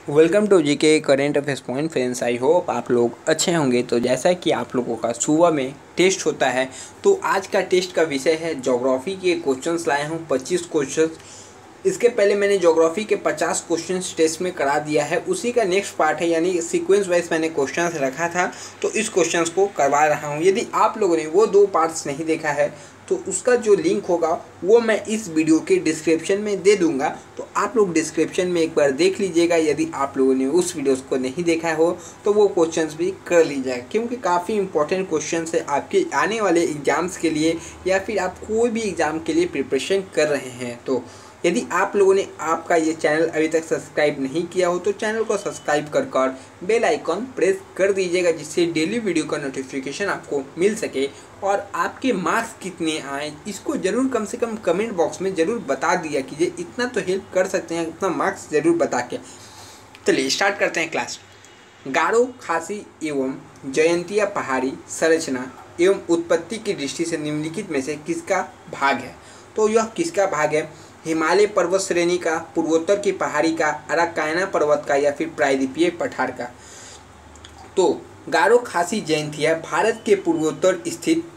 Welcome to GK current affairs point friends. I hope आप लोग अच्छे होंगे। तो जैसा कि आप लोगों का सुबह में टेस्ट होता है, तो आज का टेस्ट का विषय है ज्योग्राफी के क्वेश्चंस लाया हूँ 25 क्वेश्चंस। इसके पहले मैंने ज्योग्राफी के 50 क्वेश्चंस टेस्ट में करा दिया है, उसी का नेक्स्ट पार्ट है, यानी सीक्वेंस वाइज मैंने क्वेश्चंस रखा था, तो इस क्वेश्चंस को करवा रहा हूँ। यदि आप लोगों ने वो 2 पार्ट्स नहीं देखा है तो उसका जो लिंक होगा वो मैं इस वीडियो के डिस्क्रिप्शन में दे दूंगा, तो आप लोग डिस्क्रिप्शन में एक बार देख लीजिएगा। यदि आप लोगों ने उस वीडियोस को नहीं देखा हो तो वो क्वेश्चंस भी कर लीजिएगा, क्योंकि काफ़ी इंपॉर्टेंट क्वेश्चंस है आपके आने वाले एग्ज़ाम्स के लिए, या फिर आप कोई भी एग्ज़ाम के लिए प्रिपरेशन कर रहे हैं। तो यदि आप लोगों ने आपका ये चैनल अभी तक सब्सक्राइब नहीं किया हो तो चैनल को सब्सक्राइब कर बेल आइकॉन प्रेस कर दीजिएगा, जिससे डेली वीडियो का नोटिफिकेशन आपको मिल सके। और आपके मार्क्स कितने आए इसको ज़रूर कम से कम कमेंट बॉक्स में ज़रूर बता दिया कीजिए। इतना तो हेल्प कर सकते हैं, इतना मार्क्स ज़रूर बता के। चलिए स्टार्ट करते हैं क्लास। गारो, खासी एवं जयंतिया पहाड़ी संरचना एवं उत्पत्ति की दृष्टि से निम्नलिखित में से किसका भाग है? तो यह किसका भाग है? हिमालय पर्वत श्रेणी का, पूर्वोत्तर की पहाड़ी का, अराकायना पर्वत का, या फिर प्रायद्वीपीय पठार का? तो गारो, खासी, जयंतिया भारत के पूर्वोत्तर स्थित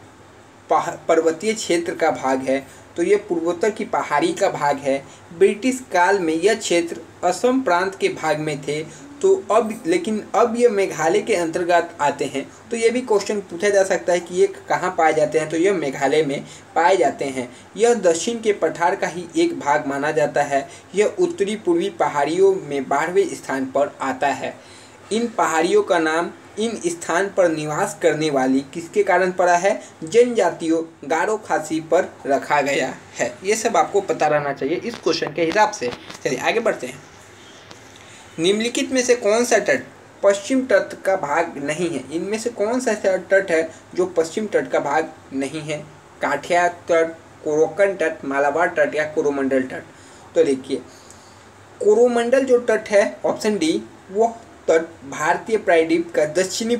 पर्वतीय क्षेत्र का भाग है। तो ये पूर्वोत्तर की पहाड़ी का भाग है। ब्रिटिश काल में यह क्षेत्र असम प्रांत के भाग में थे, तो अब ये मेघालय के अंतर्गत आते हैं। तो ये भी क्वेश्चन पूछा जा सकता है कि ये कहाँ पाए जाते हैं, तो यह मेघालय में पाए जाते हैं। यह दक्षिण के पठार का ही एक भाग माना जाता है। यह उत्तरी पूर्वी पहाड़ियों में 12वें स्थान पर आता है। इन पहाड़ियों का नाम इन स्थान पर निवास करने वाली किसके कारण पड़ा है? जनजातियों गारो, खासी पर रखा गया है। ये सब आपको पता रहना चाहिए इस क्वेश्चन के हिसाब से। चलिए आगे बढ़ते हैं। निम्नलिखित में से कौन सा तट पश्चिम तट का भाग नहीं है? इनमें से कौन सा तट है जो पश्चिम तट का भाग नहीं है? काठिया तट, कोरोकन तट, मालाबार तट, या कोरोमंडल तट? तो देखिए, कोरोमंडल जो तट है ऑप्शन डी, वो तट भारतीय प्रायद्वीप का दक्षिणी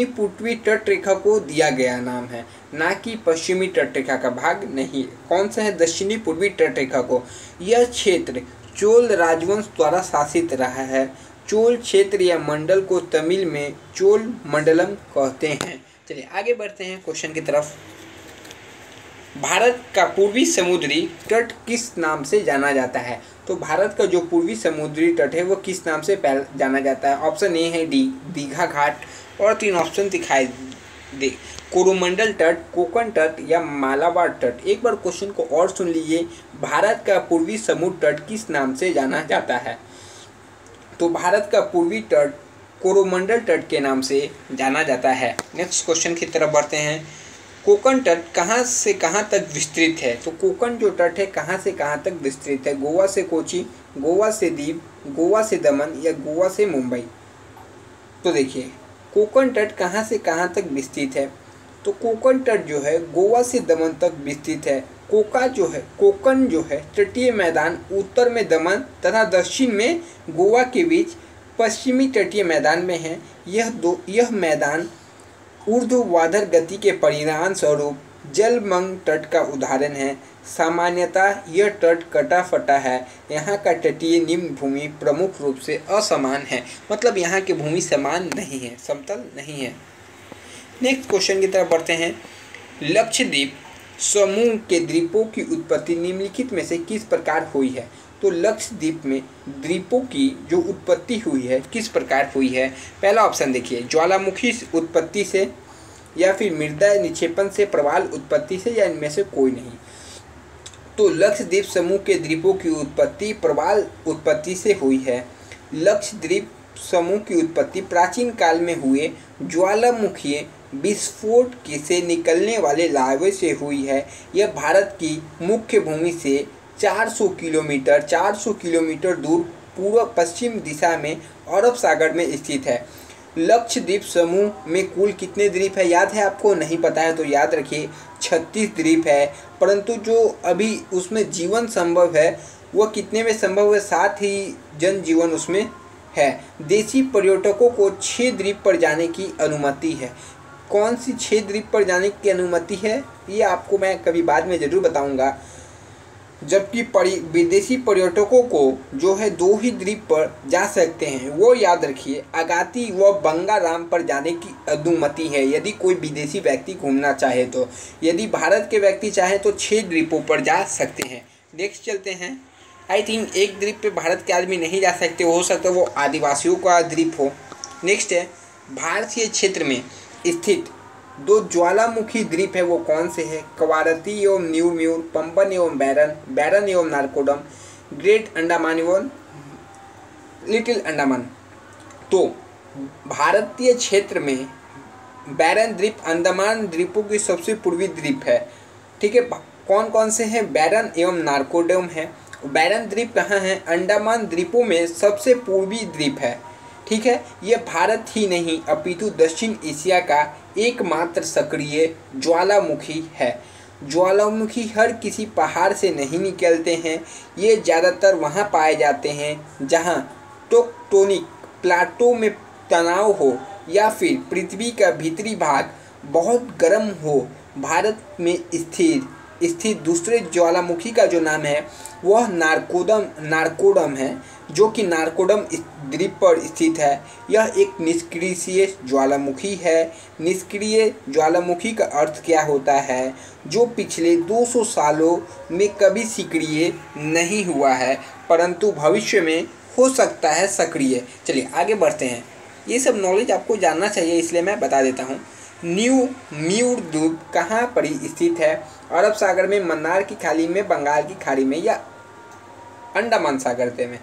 पूर्वी तट रेखा को दिया गया नाम है, ना कि पश्चिमी तट रेखा का भाग नहीं। कौन सा है? दक्षिणी पूर्वी तट रेखा को। यह क्षेत्र चोल राजवंश द्वारा शासित रहा है। चोल क्षेत्र या मंडल को तमिल में चोल मंडलम कहते हैं। चलिए आगे बढ़ते हैं क्वेश्चन की तरफ। भारत का पूर्वी समुद्री तट किस नाम से जाना जाता है? तो भारत का जो पूर्वी समुद्री तट है वो किस नाम से जाना जाता है? ऑप्शन ए है डी, दीघा घाट, और 3 ऑप्शन दिखाई दे, कोरोमंडल तट, कोकण तट, या मालाबार तट। एक बार क्वेश्चन को और सुन लीजिए, भारत का पूर्वी समुद्र तट किस नाम से जाना जाता है? तो भारत का पूर्वी तट कोरोमंडल तट के नाम से जाना जाता है। नेक्स्ट क्वेश्चन की तरफ बढ़ते हैं। कोकण तट कहाँ से कहाँ तक विस्तृत है? तो कोकण जो तट है कहाँ से कहाँ तक विस्तृत है? गोवा से कोची, गोवा से दीव, गोवा से दमन, या गोवा से मुंबई? तो देखिए, कोकण तट कहाँ से कहाँ तक विस्तृत है? तो कोकण तट जो है गोवा से दमन तक विस्तृत है। कोकण जो है तटीय मैदान उत्तर में दमन तथा दक्षिण में गोवा के बीच पश्चिमी तटीय मैदान में है। यह मैदान ऊर्ध्वाधर गति के परिणाम स्वरूप जलमग्न तट का उदाहरण है। सामान्यतः यह तट कटा फटा है। यहाँ का तटीय निम्न भूमि प्रमुख रूप से असमान है, मतलब यहाँ की भूमि समान नहीं है, समतल नहीं है। नेक्स्ट क्वेश्चन की तरफ बढ़ते हैं। लक्षद्वीप समूह के द्वीपों की उत्पत्ति निम्नलिखित में से किस प्रकार हुई है? तो लक्षद्वीप में द्वीपों की जो उत्पत्ति हुई है किस प्रकार हुई है? पहला ऑप्शन देखिए, ज्वालामुखी उत्पत्ति से, या फिर मृदा निक्षेपण से, प्रवाल उत्पत्ति से, या इनमें से कोई नहीं। तो लक्षद्वीप समूह के द्वीपों की उत्पत्ति प्रवाल उत्पत्ति से हुई है। लक्षद्वीप समूह की उत्पत्ति प्राचीन काल में हुए ज्वालामुखीय विस्फोट से निकलने वाले लावे से हुई है। यह भारत की मुख्य भूमि से 400 किलोमीटर दूर पूर्व पश्चिम दिशा में अरब सागर में स्थित है। लक्षद्वीप समूह में कुल कितने द्वीप है याद है आपको? नहीं पता है तो याद रखिए 36 द्वीप है, परंतु जो अभी उसमें जीवन संभव है वह कितने में संभव है? 7 ही जन जीवन उसमें है। देशी पर्यटकों को 6 द्वीप पर जाने की अनुमति है। कौन सी 6 द्वीप पर जाने की अनुमति है ये आपको मैं कभी बाद में ज़रूर बताऊंगा। जबकि विदेशी पर्यटकों को जो है 2 ही द्वीप पर जा सकते हैं। वो याद रखिए, अगाती व बंगाराम पर जाने की अनुमति है यदि कोई विदेशी व्यक्ति घूमना चाहे तो। यदि भारत के व्यक्ति चाहे तो 6 द्वीपों पर जा सकते हैं। नेक्स्ट चलते हैं। आई थिंक एक द्वीप पे भारत के आदमी नहीं जा सकते, हो सकता है वो आदिवासियों का द्वीप हो। नेक्स्ट है, भारतीय क्षेत्र में स्थित 2 ज्वालामुखी द्वीप है, वो कौन से हैं? कवारती एवं न्यू म्यूर, पंबन एवं बैरन, बैरन एवं नारकोडम, ग्रेट अंडमान एवं लिटिल अंडमान। तो भारतीय क्षेत्र में बैरन द्वीप अंडमान द्वीपों की सबसे पूर्वी द्वीप है। ठीक है, कौन कौन से हैं? बैरन एवं नारकोडम है। बैरन द्वीप कहाँ है? अंडमान द्वीपों में सबसे पूर्वी द्वीप है। ठीक है, ये भारत ही नहीं अपितु दक्षिण एशिया का एकमात्र सक्रिय ज्वालामुखी है। ज्वालामुखी हर किसी पहाड़ से नहीं निकलते हैं, ये ज़्यादातर वहाँ पाए जाते हैं जहाँ टेक्टोनिक प्लाटो में तनाव हो या फिर पृथ्वी का भीतरी भाग बहुत गर्म हो। भारत में स्थित दूसरे ज्वालामुखी का जो नाम है वह नारकोडम है, जो कि नारकोडम द्वीप पर स्थित है। यह एक निष्क्रिय ज्वालामुखी है। निष्क्रिय ज्वालामुखी का अर्थ क्या होता है? जो पिछले 200 सालों में कभी सक्रिय नहीं हुआ है, परंतु भविष्य में हो सकता है सक्रिय। चलिए आगे बढ़ते हैं। ये सब नॉलेज आपको जानना चाहिए, इसलिए मैं बता देता हूँ। न्यू म्यूर द्वीप कहाँ पर स्थित है? अरब सागर में, मन्नार की खाड़ी में, बंगाल की खाड़ी में या अंडमान सागर में।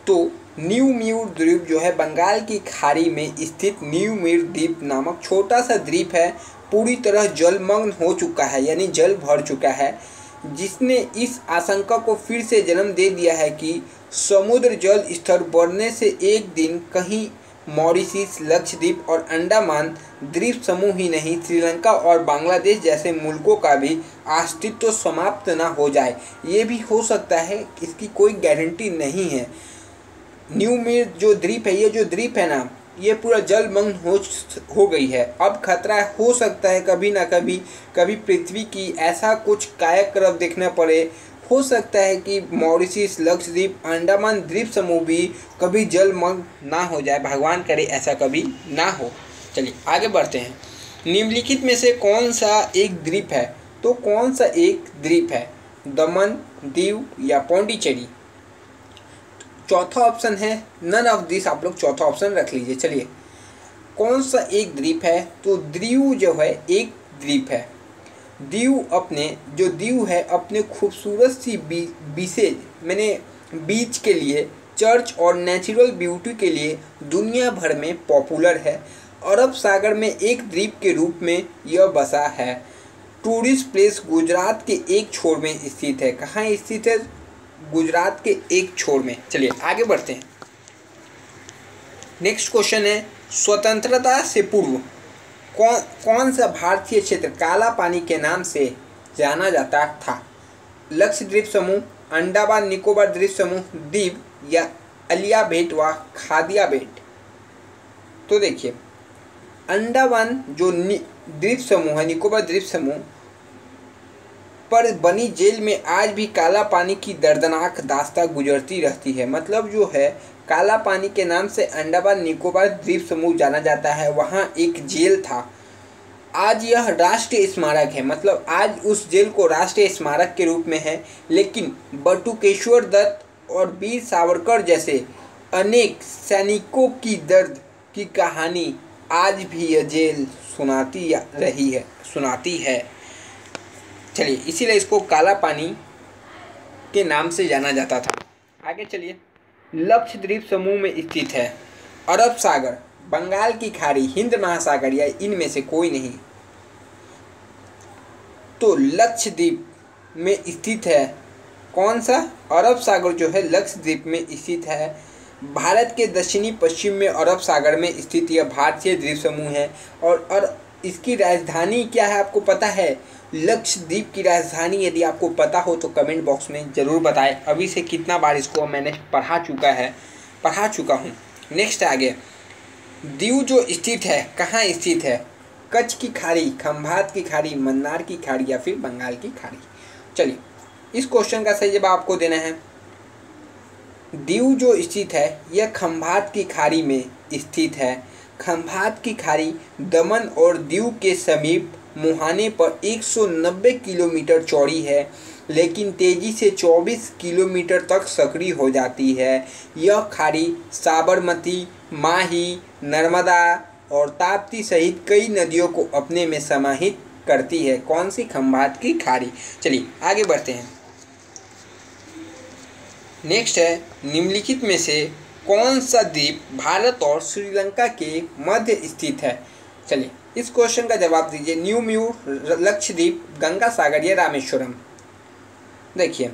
तो न्यू म्यूर द्वीप जो है बंगाल की खाड़ी में स्थित न्यू म्यूर द्वीप नामक छोटा सा द्वीप है। पूरी तरह जलमग्न हो चुका है, यानी जल भर चुका है, जिसने इस आशंका को फिर से जन्म दे दिया है कि समुद्र जल स्तर बढ़ने से एक दिन कहीं मॉरिशस, लक्षद्वीप और अंडमान द्वीप समूह ही नहीं, श्रीलंका और बांग्लादेश जैसे मुल्कों का भी अस्तित्व समाप्त ना हो जाए। ये भी हो सकता है, इसकी कोई गारंटी नहीं है। न्यू म्यूर जो द्वीप है, ये जो द्वीप है ना, ये पूरा जलमग्न हो गई है। अब खतरा हो सकता है कभी ना कभी पृथ्वी की ऐसा कुछ कायाकल्प देखना पड़े। हो सकता है कि मॉरिशस, लक्षद्वीप, अंडमान द्वीप समूह भी कभी जलमग्न ना हो जाए। भगवान करे ऐसा कभी ना हो। चलिए आगे बढ़ते हैं। निम्नलिखित में से कौन सा एक द्वीप है? तो कौन सा एक द्वीप है? दमन, दीव या पौंडीचेरी? चौथा ऑप्शन है नन ऑफ दिस। आप लोग चौथा ऑप्शन रख लीजिए। चलिए, कौन सा एक द्वीप है? तो दीव जो है एक द्वीप है। दीव है अपने खूबसूरत सी बीच के लिए, चर्च और नेचुरल ब्यूटी के लिए दुनिया भर में पॉपुलर है। अरब सागर में एक द्वीप के रूप में यह बसा है। टूरिस्ट प्लेस गुजरात के एक छोर में स्थित है। कहाँ स्थित है? गुजरात के एक छोर में। चलिए आगे बढ़ते हैं। नेक्स्ट क्वेश्चन है, स्वतंत्रता से पूर्व कौन सा भारतीय क्षेत्र काला पानी के नाम से जाना जाता था? लक्षद्वीप समूह, अंडमान निकोबार द्वीप समूह, दीव या अलिया बेट व खादिया बेट? तो देखिए, अंडमान जो द्वीप समूह है, निकोबार द्वीप समूह पर बनी जेल में आज भी काला पानी की दर्दनाक दास्तां गुजरती रहती है। मतलब जो है, काला पानी के नाम से अंडमान निकोबार द्वीप समूह जाना जाता है। वहाँ एक जेल था, आज यह राष्ट्रीय स्मारक है। मतलब आज उस जेल को राष्ट्रीय स्मारक के रूप में है। लेकिन बटुकेश्वर दत्त और वीर सावरकर जैसे अनेक सैनिकों की दर्द की कहानी आज भी यह जेल सुनाती है। चलिए, इसीलिए इसको काला पानी के नाम से जाना जाता था। आगे चलिए। लक्षद्वीप समूह में स्थित है अरब सागर, बंगाल की खाड़ी, हिंद महासागर या इनमें से कोई नहीं? तो लक्षद्वीप में स्थित है कौन सा? अरब सागर जो है लक्षद्वीप में स्थित है। भारत के दक्षिणी पश्चिम में अरब सागर में स्थित यह भारतीय द्वीप समूह है। और इसकी राजधानी क्या है आपको पता है? लक्षद्वीप की राजधानी यदि आपको पता हो तो कमेंट बॉक्स में ज़रूर बताएं। अभी से कितना बार इसको मैंने पढ़ा चुका हूँ। नेक्स्ट आगे, दीव जो स्थित है कहाँ स्थित है? कच्छ की खाड़ी, खंभात की खाड़ी, मन्नार की खाड़ी या फिर बंगाल की खाड़ी? चलिए इस क्वेश्चन का सही जवाब आपको देना है। दीव जो स्थित है यह खंभात की खाड़ी में स्थित है। खंभात की खाड़ी दमन और दीव के समीप मुहाने पर 190 किलोमीटर चौड़ी है, लेकिन तेजी से 24 किलोमीटर तक सक्रिय हो जाती है। यह खाड़ी साबरमती, माही, नर्मदा और ताप्ती सहित कई नदियों को अपने में समाहित करती है। कौन सी? खंभात की खाड़ी। चलिए आगे बढ़ते हैं। नेक्स्ट है, निम्नलिखित में से कौन सा द्वीप भारत और श्रीलंका के मध्य स्थित है? चलिए इस क्वेश्चन का जवाब दीजिए। न्यू म्यूर, लक्षद्वीप, गंगा सागर या रामेश्वरम। देखिए,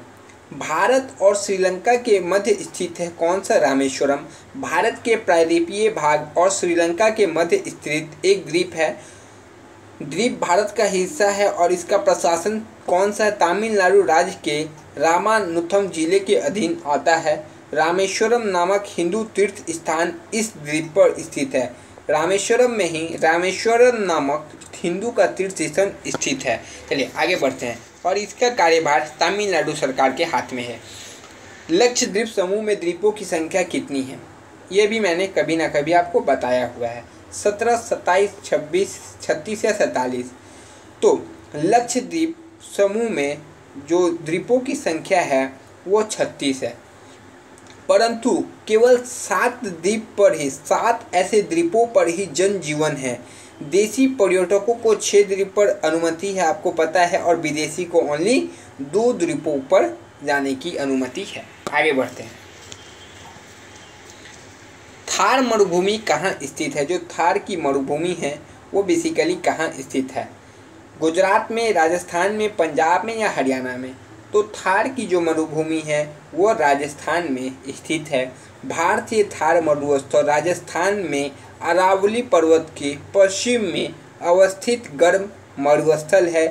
भारत और श्रीलंका के मध्य स्थित है कौन सा? रामेश्वरम। भारत के प्रायद्वीपीय भाग और श्रीलंका के मध्य स्थित एक द्वीप है। द्वीप भारत का हिस्सा है और इसका प्रशासन कौन सा है? तमिलनाडु राज्य के रामानुथम जिले के अधीन आता है। रामेश्वरम नामक हिंदू तीर्थ स्थान इस द्वीप पर स्थित है। रामेश्वरम में ही रामेश्वरम नामक हिंदू का तीर्थ स्थान स्थित है। चलिए आगे बढ़ते हैं। और इसका कार्यभार तमिलनाडु सरकार के हाथ में है। लक्षद्वीप समूह में द्वीपों की संख्या कितनी है? ये भी मैंने कभी ना कभी आपको बताया हुआ है। 17, 27, 26, 36 या 47। तो लक्षद्वीप समूह में जो द्वीपों की संख्या है वो 36 है, परंतु केवल 7 द्वीप पर ही, 7 ऐसे द्वीपों पर ही जनजीवन है। देशी पर्यटकों को 6 द्वीप पर अनुमति है, आपको पता है, और विदेशी को ओनली 2 द्वीपों पर जाने की अनुमति है। आगे बढ़ते हैं। थार मरुभूमि कहाँ स्थित है? जो थार की मरुभूमि है वो बेसिकली कहाँ स्थित है? गुजरात में, राजस्थान में, पंजाब में या हरियाणा में? तो थार की जो मरुभूमि है वो राजस्थान में स्थित है। भारतीय थार मरुस्थल राजस्थान में अरावली पर्वत के पश्चिम में अवस्थित गर्म मरुस्थल है।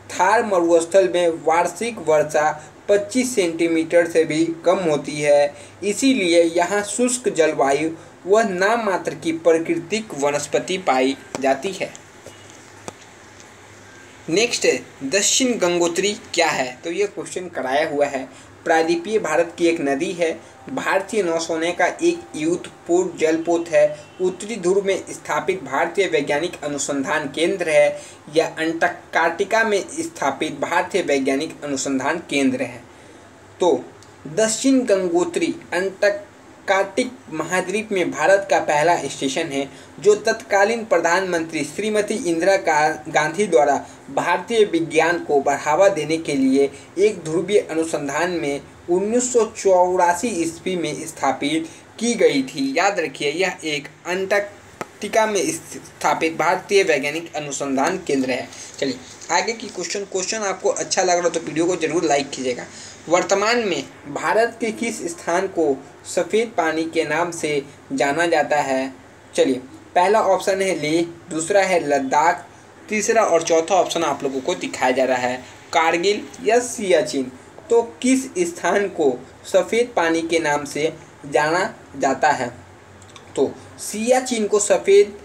थार मरुस्थल में वार्षिक वर्षा 25 सेंटीमीटर से भी कम होती है, इसीलिए यहाँ शुष्क जलवायु व नाम मात्र की प्राकृतिक वनस्पति पाई जाती है। नेक्स्ट है, दक्षिण गंगोत्री क्या है? तो ये क्वेश्चन कराया हुआ है। प्रायद्वीपीय भारत की एक नदी है। भारतीय नौसेना का एक युद्धपूर्व जलपोत है। उत्तरी ध्रुव में स्थापित भारतीय वैज्ञानिक अनुसंधान केंद्र है। यह अंटार्कटिका में स्थापित भारतीय वैज्ञानिक अनुसंधान केंद्र है। तो दक्षिण गंगोत्री अंटार्कटिक महाद्वीप में भारत का पहला स्टेशन है, जो तत्कालीन प्रधानमंत्री श्रीमती इंदिरा गांधी द्वारा भारतीय विज्ञान को बढ़ावा देने के लिए एक ध्रुवीय अनुसंधान में 1984 ईस्वी में स्थापित की गई थी। याद रखिए, यह एक अंटार्कटिका में स्थापित भारतीय वैज्ञानिक अनुसंधान केंद्र है। चलिए आगे की क्वेश्चन आपको अच्छा लग रहा हो तो वीडियो को जरूर लाइक कीजिएगा। वर्तमान में भारत के किस स्थान को सफ़ेद पानी के नाम से जाना जाता है? चलिए, पहला ऑप्शन है लेह, दूसरा है लद्दाख, तीसरा और चौथा ऑप्शन आप लोगों को दिखाया जा रहा है कारगिल या सियाचिन। तो किस स्थान को सफ़ेद पानी के नाम से जाना जाता है? तो सियाचिन को सफ़ेद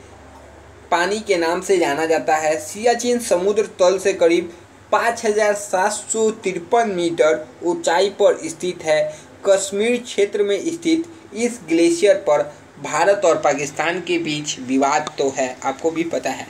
पानी के नाम से जाना जाता है। सियाचिन समुद्र तल से करीब 5753 मीटर ऊंचाई पर स्थित है। कश्मीर क्षेत्र में स्थित इस ग्लेशियर पर भारत और पाकिस्तान के बीच विवाद तो है, आपको भी पता है।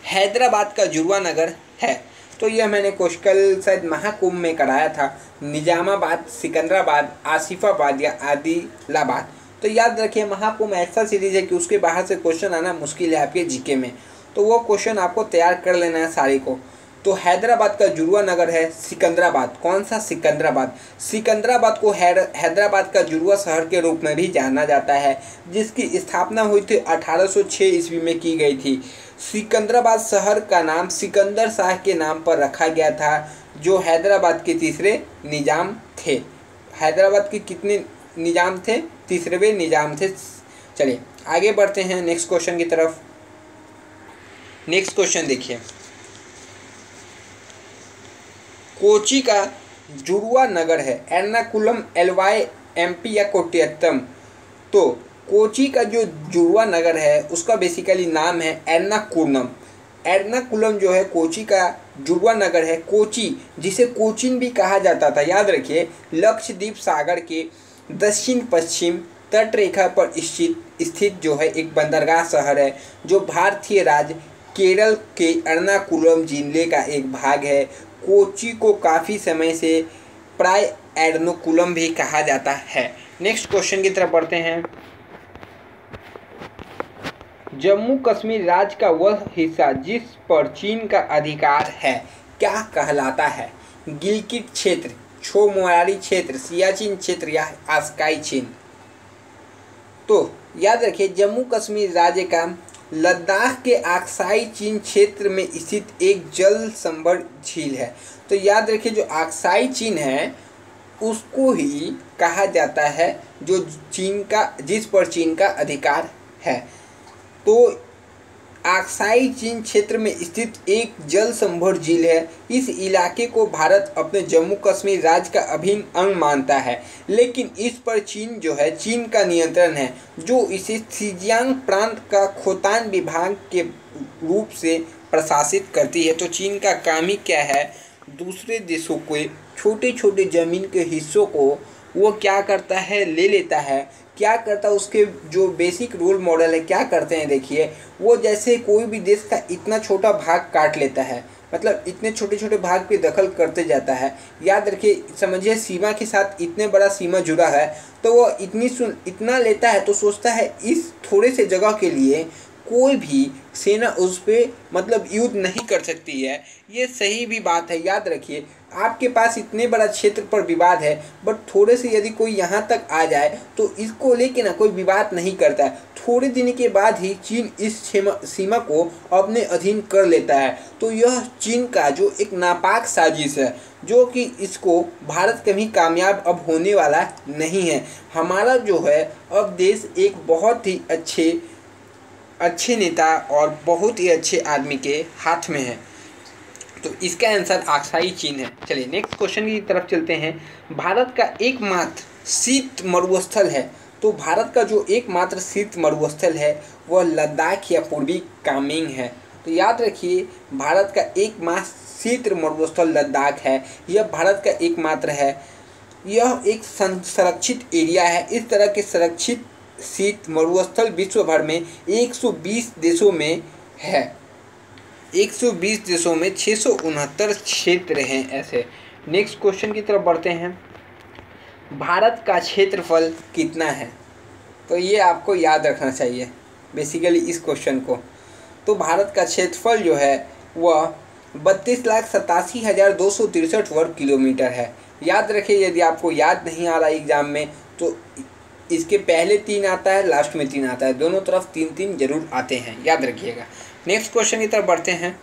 हैदराबाद का जुड़वा नगर है। तो यह मैंने कल शायद महाकुंभ में कराया था। निजामाबाद, सिकंदराबाद, आसिफाबाद या आदिलाबाद। तो याद रखिए, महाकुंभ ऐसा सीरीज है कि उसके बाहर से क्वेश्चन आना मुश्किल है आपके जीके में, तो वो क्वेश्चन आपको तैयार कर लेना है सारे को। तो हैदराबाद का जुड़वा नगर है सिकंदराबाद। कौन सा? सिकंदराबाद। सिकंदराबाद को हैदराबाद का जुड़वा शहर के रूप में भी जाना जाता है, जिसकी स्थापना हुई थी 1806 ईस्वी में की गई थी। सिकंदराबाद शहर का नाम सिकंदर शाह के नाम पर रखा गया था, जो हैदराबाद के तीसरे निजाम थे। हैदराबाद के कितने निजाम थे? तीसरे निजाम थे। चलिए आगे बढ़ते हैं नेक्स्ट क्वेश्चन की तरफ। नेक्स्ट क्वेश्चन देखिए, कोची का जुड़वा नगर है एर्नाकुलम, एलवाई, एमपी या कोट्टयम। तो कोची का जो जुड़वा नगर है उसका बेसिकली नाम है एर्नाकुलम। एर्नाकुलम जो है कोची का जुड़वा नगर है कोची, जिसे कोचीन भी कहा जाता था, याद रखिए, लक्षद्वीप सागर के दक्षिण पश्चिम तटरेखा पर स्थित जो है एक बंदरगाह शहर है, जो भारतीय राज्य केरल के एर्नाकुलम जिले का एक भाग है। कोची को काफ़ी समय से प्राय एर्नाकुलम भी कहा जाता है। नेक्स्ट क्वेश्चन की तरफ बढ़ते हैं। जम्मू कश्मीर राज्य का वह हिस्सा जिस पर चीन का अधिकार है क्या कहलाता है? गिलगित क्षेत्र, छो मोयारी क्षेत्र, सियाचिन क्षेत्र या आस्काई चीन? तो याद रखिए, जम्मू कश्मीर राज्य का लद्दाख के आक्साई चीन क्षेत्र में स्थित एक जल संभर झील है। तो याद रखिए, जो आक्साई चीन है उसको ही कहा जाता है जो चीन का, जिस पर चीन का अधिकार है। तो आक्साई चीन क्षेत्र में स्थित एक जल संभर झील है। इस इलाके को भारत अपने जम्मू कश्मीर राज्य का अभिन्न अंग मानता है, लेकिन इस पर चीन जो है, चीन का नियंत्रण है, जो इसे शिजियांग प्रांत का खोतान विभाग के रूप से प्रशासित करती है। तो चीन का काम ही क्या है, दूसरे देशों के छोटे छोटे ज़मीन के हिस्सों को वो क्या करता है, ले लेता है। क्या करता है, उसके जो बेसिक रोल मॉडल है क्या करते हैं, देखिए, वो जैसे कोई भी देश का इतना छोटा भाग काट लेता है, मतलब इतने छोटे छोटे भाग पे दखल करते जाता है। याद रखिए, समझिए सीमा के साथ इतने बड़ा सीमा जुड़ा है, तो वो इतना लेता है, तो सोचता है इस थोड़े से जगह के लिए कोई भी सेना उस पर मतलब युद्ध नहीं कर सकती है। ये सही भी बात है। याद रखिए, आपके पास इतने बड़ा क्षेत्र पर विवाद है, बट थोड़े से यदि कोई यहाँ तक आ जाए तो इसको लेके ना कोई विवाद नहीं करता है। थोड़े दिन के बाद ही चीन इस सीमा को अपने अधीन कर लेता है। तो यह चीन का जो एक नापाक साजिश है, जो कि इसको भारत कभी कामयाब अब होने वाला नहीं है। हमारा जो है अब देश एक बहुत ही अच्छे नेता और बहुत ही अच्छे आदमी के हाथ में है। तो इसका आंसर आक्साई चीन है। चलिए नेक्स्ट क्वेश्चन की तरफ चलते हैं। भारत का एकमात्र शीत मरुस्थल है, तो भारत का जो एकमात्र शीत मरुस्थल है वह लद्दाख या पूर्वी कामेंग है। तो याद रखिए, भारत का एकमात्र शीत मरुस्थल लद्दाख है। यह भारत का एकमात्र है। यह एक संरक्षित एरिया है। इस तरह के संरक्षित शीत मरुस्थल विश्व भर में 120 देशों में है। 120 देशों में 669 क्षेत्र हैं ऐसे। नेक्स्ट क्वेश्चन की तरफ बढ़ते हैं। भारत का क्षेत्रफल कितना है? तो ये आपको याद रखना चाहिए बेसिकली इस क्वेश्चन को। तो भारत का क्षेत्रफल जो है वह 32,87,263 वर्ग किलोमीटर है। याद रखिए, यदि आपको याद नहीं आ रहा एग्जाम में तो इसके पहले 3 आता है, लास्ट में 3 आता है, दोनों तरफ 3-3 जरूर आते हैं, याद रखिएगा। नेक्स्ट क्वेश्चन की तरफ बढ़ते हैं।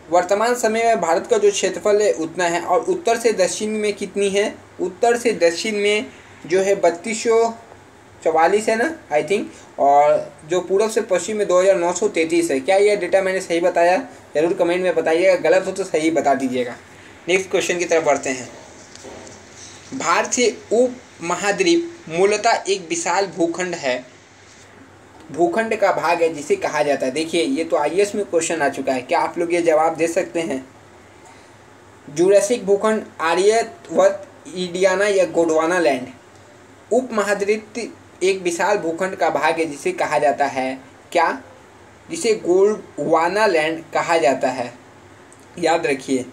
वर्तमान समय में भारत का जो क्षेत्रफल है उतना है, और उत्तर से दक्षिण में कितनी है? उत्तर से दक्षिण में जो है 3244 है ना, आई थिंक, और जो पूर्व से पश्चिम में 2933 है। क्या यह डेटा मैंने सही बताया? जरूर कमेंट में बताइएगा, गलत हो तो सही बता दीजिएगा। नेक्स्ट क्वेश्चन की तरफ बढ़ते हैं। भारतीय उप महाद्वीप मूलतः एक विशाल भूखंड है, भूखंड का भाग है जिसे कहा जाता है। देखिए, ये तो आईएएस में क्वेश्चन आ चुका है। क्या आप लोग ये जवाब दे सकते हैं? जुरासिक भूखंड, आर्यवर्त, इंडियाना या गोंडवाना लैंड? उप महाद्वीप एक विशाल भूखंड का भाग है जिसे कहा जाता है क्या? जिसे गोंडवाना लैंड कहा जाता है। याद रखिए,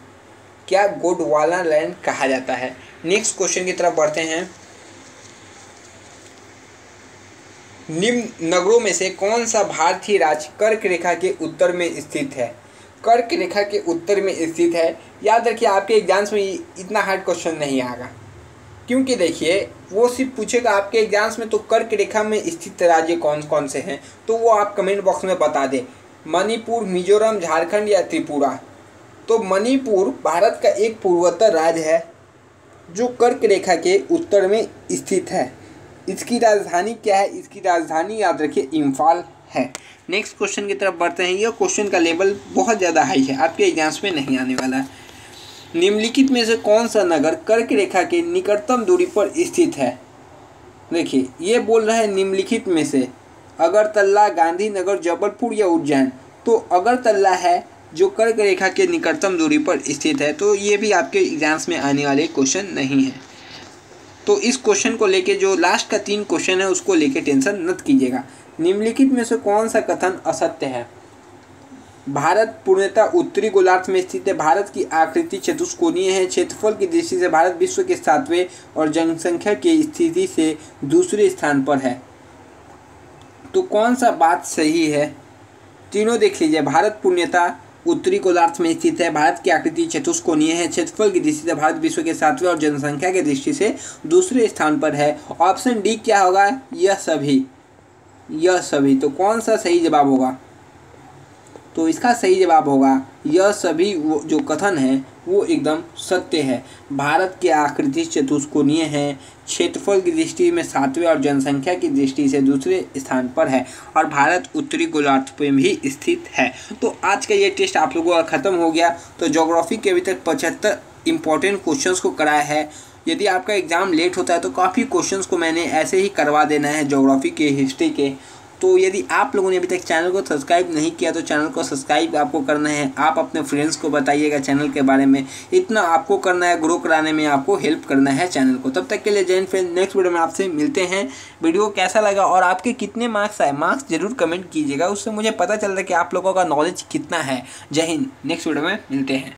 क्या गोंडवाना लैंड कहा जाता है। नेक्स्ट क्वेश्चन की तरफ बढ़ते हैं। निम्न नगरों में से कौन सा भारतीय राज्य कर्क रेखा के उत्तर में स्थित है? कर्क रेखा के उत्तर में स्थित है। याद रखिए, आपके एग्जाम्स में इतना हार्ड क्वेश्चन नहीं आएगा, क्योंकि देखिए वो सिर्फ पूछेगा आपके एग्जाम्स में तो कर्क रेखा में स्थित राज्य कौन कौन से हैं, तो वो आप कमेंट बॉक्स में बता दें। मणिपुर, मिजोरम, झारखंड या त्रिपुरा? तो मणिपुर भारत का एक पूर्वोत्तर राज्य है जो कर्क रेखा के उत्तर में स्थित है। इसकी राजधानी क्या है? इसकी राजधानी याद रखिए इम्फाल है। नेक्स्ट क्वेश्चन की तरफ बढ़ते हैं। यह क्वेश्चन का लेवल बहुत ज़्यादा हाई है, आपके एग्जाम्स में नहीं आने वाला है। निम्नलिखित में से कौन सा नगर कर्क रेखा के निकटतम दूरी पर स्थित है? देखिए, ये बोल रहा है निम्नलिखित में से अगरतला, गांधीनगर, जबलपुर या उज्जैन। तो अगरतला है, जो कर्क रेखा के निकटतम दूरी पर स्थित है। तो ये भी आपके एग्जाम्स में आने वाले क्वेश्चन नहीं है। तो इस क्वेश्चन को लेके जो लास्ट का 3 क्वेश्चन है उसको लेके टेंशन मत कीजिएगा। निम्नलिखित में से कौन सा कथन असत्य है? भारत पूर्णतः उत्तरी गोलार्ध में स्थित है। भारत की आकृति चतुष्कोणीय है। क्षेत्रफल की दृष्टि से भारत विश्व के 7वें और जनसंख्या की स्थिति से दूसरे स्थान पर है। तो कौन सा बात सही है? तीनों देख लीजिए। भारत पूर्णतः उत्तरी गोलार्ध में स्थित है। भारत की आकृति चतुष्कोणीय है। क्षेत्रफल की दृष्टि से भारत विश्व के 7वें और जनसंख्या की दृष्टि से दूसरे स्थान पर है। ऑप्शन डी क्या होगा? यह सभी। यह सभी। तो कौन सा सही जवाब होगा? तो इसका सही जवाब होगा यह सभी। वो जो कथन है वो एकदम सत्य है। भारत की आकृति चतुष्कोणीय है। क्षेत्रफल की दृष्टि में 7वें और जनसंख्या की दृष्टि से दूसरे स्थान पर है और भारत उत्तरी गोलार्ध में भी स्थित है। तो आज का ये टेस्ट आप लोगों का ख़त्म हो गया। तो ज्योग्राफी के अभी तक 75 इंपॉर्टेंट क्वेश्चंस को कराया है। यदि आपका एग्ज़ाम लेट होता है तो काफ़ी क्वेश्चंस को मैंने ऐसे ही करवा देना है ज्योग्राफी के, हिस्ट्री के। तो यदि आप लोगों ने अभी तक चैनल को सब्सक्राइब नहीं किया तो चैनल को सब्सक्राइब आपको करना है। आप अपने फ्रेंड्स को बताइएगा चैनल के बारे में। इतना आपको करना है, ग्रो कराने में आपको हेल्प करना है चैनल को। तब तक के लिए जय हिंद फ्रेंड। नेक्स्ट वीडियो में आपसे मिलते हैं। वीडियो कैसा लगा और आपके कितने मार्क्स आए, मार्क्स जरूर कमेंट कीजिएगा। उससे मुझे पता चलता है कि आप लोगों का नॉलेज कितना है। जय हिंद। नेक्स्ट वीडियो में मिलते हैं।